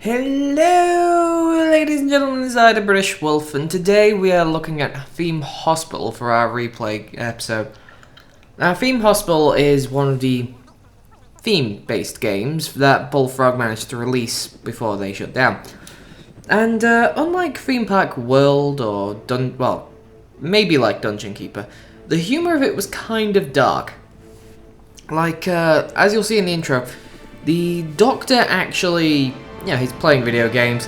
Hello, ladies and gentlemen, inside a British Wolf, and today we are looking at Theme Hospital for our replay episode. Now, Theme Hospital is one of the theme-based games that Bullfrog managed to release before they shut down. And unlike Theme Park World or maybe like Dungeon Keeper, the humor of it was kind of dark. Like, as you'll see in the intro, the doctor actually, he's playing video games,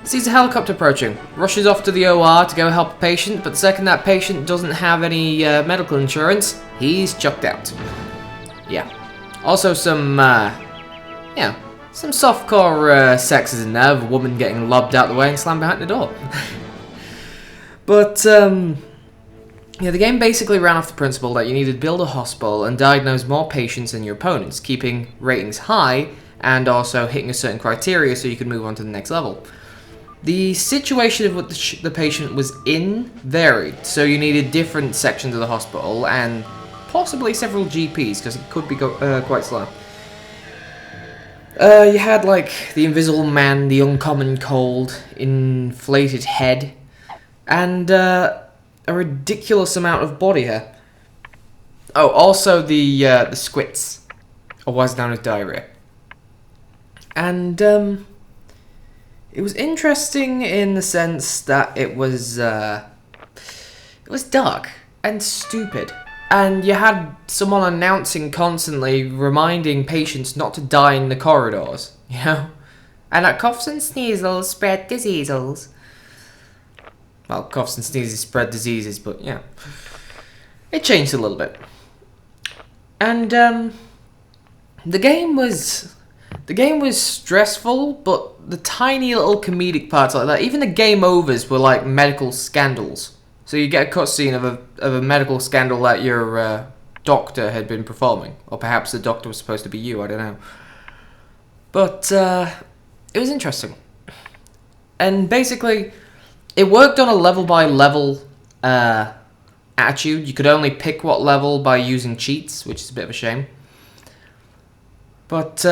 sees a helicopter approaching, rushes off to the OR to go help a patient, but the second that patient doesn't have any medical insurance, he's chucked out. Yeah. Also some softcore sex is in there, of a woman getting lobbed out the way and slammed behind the door. But, the game basically ran off the principle that you needed to build a hospital and diagnose more patients than your opponents, keeping ratings high and also hitting a certain criteria so you could move on to the next level. The situation of what the patient was in varied, so you needed different sections of the hospital and possibly several GPs, because it could be quite slow. You had, like, the invisible man, the uncommon cold, inflated head, and a ridiculous amount of body hair. Oh, also the squits, otherwise known as diarrhea. And it was interesting in the sense that it was dark and stupid. And you had someone announcing constantly, reminding patients not to die in the corridors, And that coughs and sneezes spread diseases. Well, coughs and sneezes spread diseases, but yeah. It changed a little bit. And the game was stressful, but the tiny little comedic parts like that, even the game overs were like medical scandals. So you get a cutscene of a medical scandal that your doctor had been performing. Or perhaps the doctor was supposed to be you, I don't know. But it was interesting. And basically, it worked on a level-by-level attitude. You could only pick what level by using cheats, which is a bit of a shame. But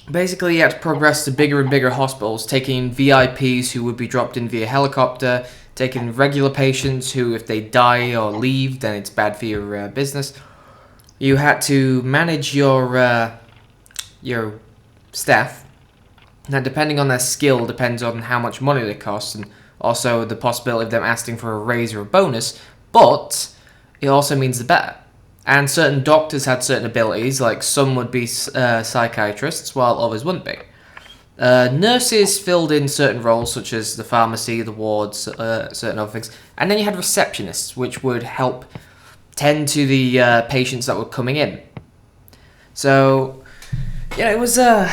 basically, you had to progress to bigger and bigger hospitals, taking VIPs who would be dropped in via helicopter, taking regular patients who, if they die or leave, then it's bad for your business. You had to manage your staff. Now, depending on their skill, depends on how much money they cost, and also the possibility of them asking for a raise or a bonus, but it also means the better. And certain doctors had certain abilities, like some would be psychiatrists, while others wouldn't be. Nurses filled in certain roles, such as the pharmacy, the wards, certain other things. And then you had receptionists, which would help tend to the patients that were coming in. So, it was an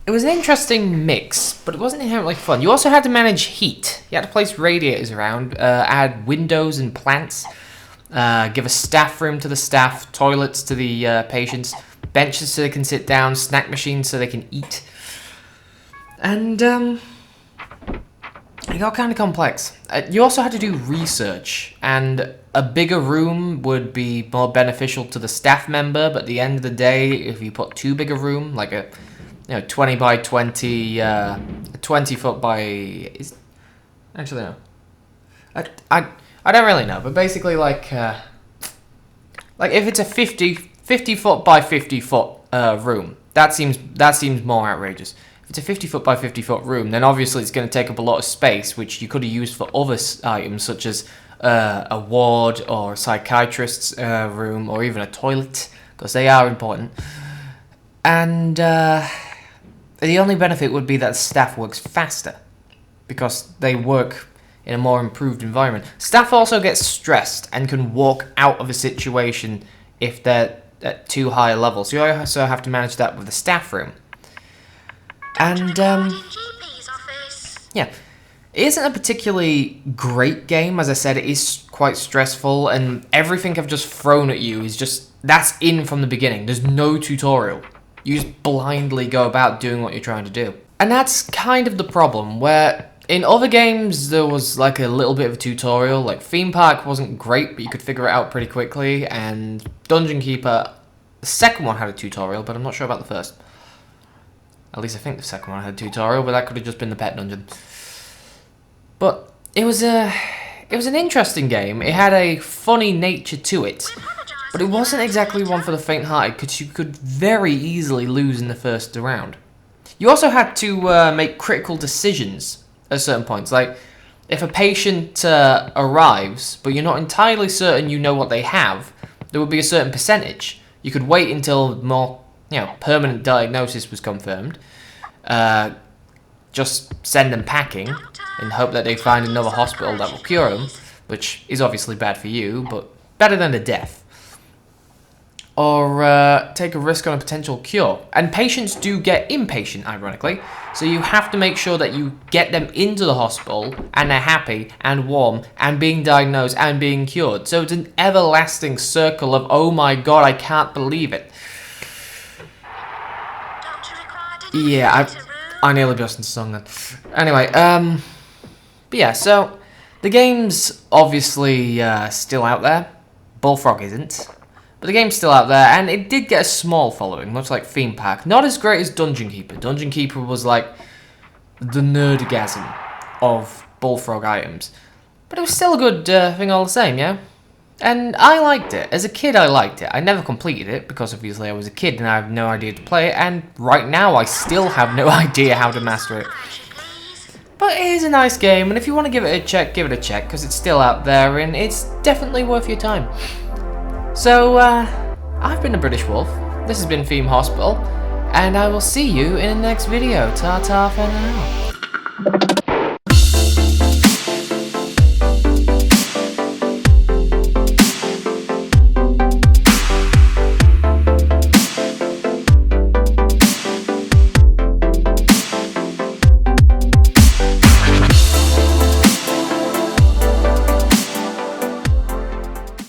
interesting mix, but it wasn't inherently fun. You also had to manage heat. You had to place radiators around, add windows and plants, give a staff room to the staff, toilets to the patients, benches so they can sit down, snack machines so they can eat. And it got kind of complex. You also had to do research, and a bigger room would be more beneficial to the staff member, but at the end of the day, if you put too big a room, like a 20 by 20, 20 foot by... Actually, no. I don't really know, but basically, like if it's a 50 foot by 50 foot room, that seems more outrageous. If it's a 50 foot by 50 foot room, then obviously it's going to take up a lot of space, which you could have used for other items, such as a ward or a psychiatrist's room, or even a toilet, because they are important. And the only benefit would be that staff works faster, because they work in a more improved environment. Staff also get stressed and can walk out of a situation if they're at too high a level. So you also have to manage that with the staff room. And, it isn't a particularly great game. As I said, it is quite stressful, and everything I've just thrown at you is that's in from the beginning. There's no tutorial. You just blindly go about doing what you're trying to do. And that's kind of the problem, where in other games there was like a little bit of a tutorial. Like Theme Park wasn't great, but you could figure it out pretty quickly, and Dungeon Keeper, the second one had a tutorial, but I'm not sure about the first. At least I think the second one had a tutorial, but that could have just been the pet dungeon. But it was an interesting game. It had a funny nature to it, but it wasn't exactly one for the faint-hearted, because you could very easily lose in the first round. You also had to make critical decisions at certain points, like if a patient arrives, but you're not entirely certain you know what they have, there would be a certain percentage. You could wait until more, permanent diagnosis was confirmed. Just send them packing and hope that they find another hospital that will cure them, which is obviously bad for you, but better than the death. Or take a risk on a potential cure. And patients do get impatient, ironically, so you have to make sure that you get them into the hospital and they're happy and warm and being diagnosed and being cured. So it's an everlasting circle of, oh my god, I can't believe it. Yeah, I nearly burst into song then. Anyway, but yeah, so the game's obviously still out there. Bullfrog isn't. But the game's still out there, and it did get a small following, much like Theme Park. Not as great as Dungeon Keeper. Dungeon Keeper was like the nerdgasm of Bullfrog items. But it was still a good thing all the same, yeah? And I liked it. As a kid, I liked it. I never completed it, because obviously I was a kid and I have no idea to play it, and right now I still have no idea how to master it. But it is a nice game, and if you want to give it a check, give it a check, because it's still out there, and it's definitely worth your time. So, I've been the British Wolf, this has been Theme Hospital, and I will see you in the next video. Ta-ta for now.